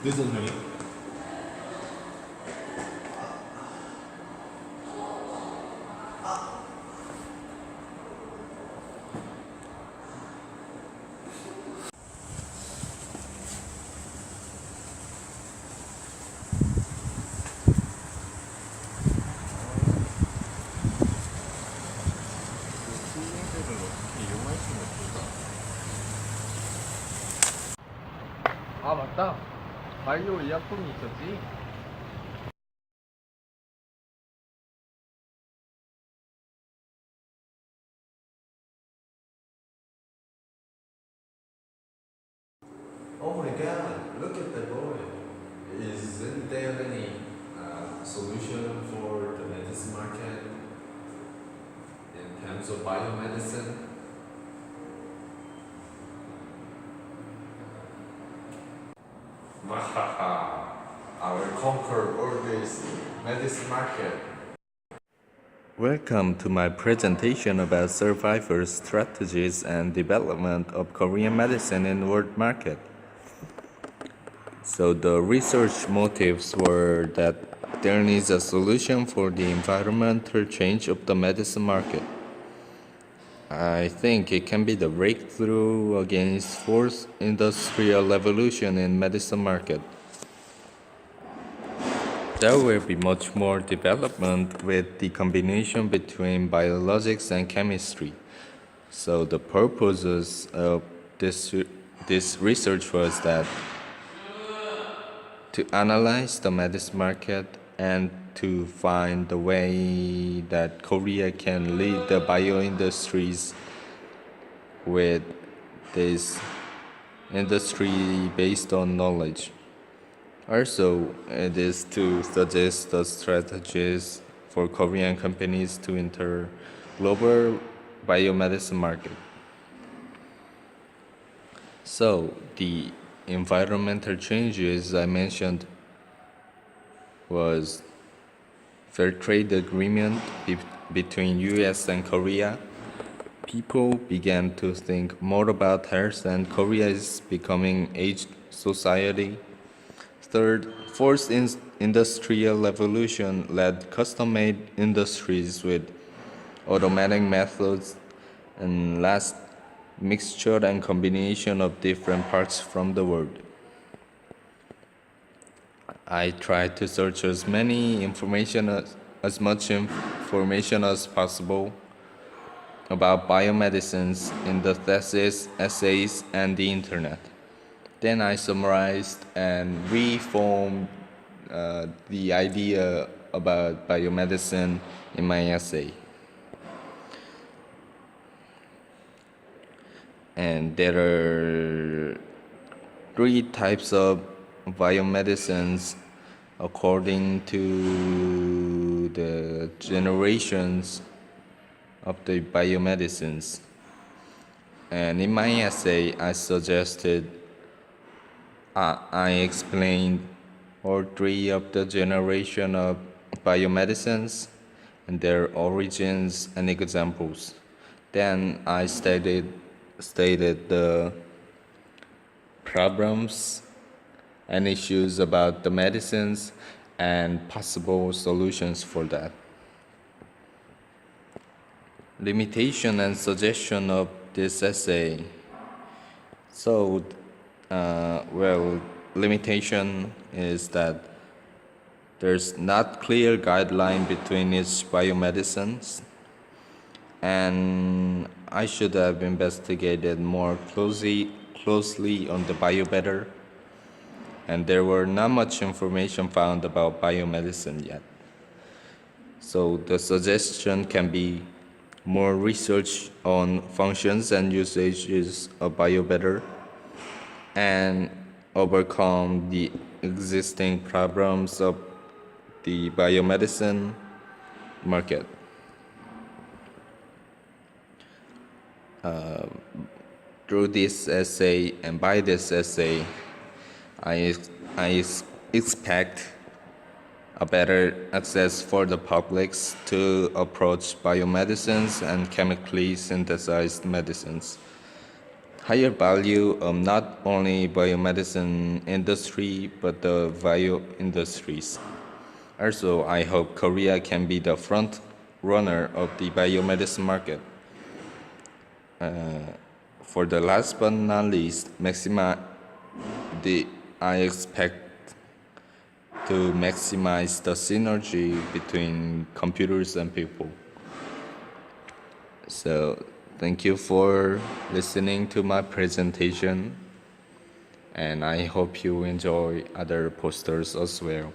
늦은 형이요? 식물들을 어떻게 이용할 수는 없을까? 아 맞다. 바이오 의약품이 있었지. Oh my God, look at that boy. Isn't there any solution for the medicine market in terms of biomedicine? Wahaha, I will conquer all this medicine market. Welcome to my presentation about survival strategies and development of Korean medicine in world market. So the research motives were that there needs a solution for the environmental change of the medicine market. I think it can be the breakthrough against fourth industrial revolution in medicine market. There will be much more development with the combination between biologics and chemistry. So the purposes of this research was that to analyze the medicine market and to find the way that Korea can lead the bio industries with this industry based on knowledge. Also, it is to suggest the strategies for Korean companies to enter global biomedicine market. So, the environmental changes I mentioned was fair trade agreement between US and Korea. People began to think more about health, and Korea is becoming aged society. Third, fourth industrial revolution led custom-made industries with automatic methods, and last, mixture and combination of different parts from the world. I tried to search as much information as possible about biomedicines in the thesis, essays, and the internet. Then I summarized and reformed the idea about biomedicine in my essay. And there are three types of biomedicines according to the generations of the biomedicines. And in my essay, I explained all three of the generation of biomedicines and their origins and examples. Then I stated the problems and issues about the medicines and possible solutions for that. Limitation and suggestion of this essay. So, limitation is that there's not clear guideline between each biomedicines, and I should have investigated more closely on the biobetter, and there were not much information found about biomedicine yet. So the suggestion can be more research on functions and usages of biobetter and overcome the existing problems of the biomedicine market. Through this essay and by this essay, I expect a better access for the publics to approach biomedicines and chemically synthesized medicines. higher value of not only biomedicine industry but the bio industries. Also, I hope Korea can be the front runner of the biomedicine market. For the last but not least, I expect to maximize the synergy between computers and people. So, thank you for listening to my presentation, and I hope you enjoy other posters as well.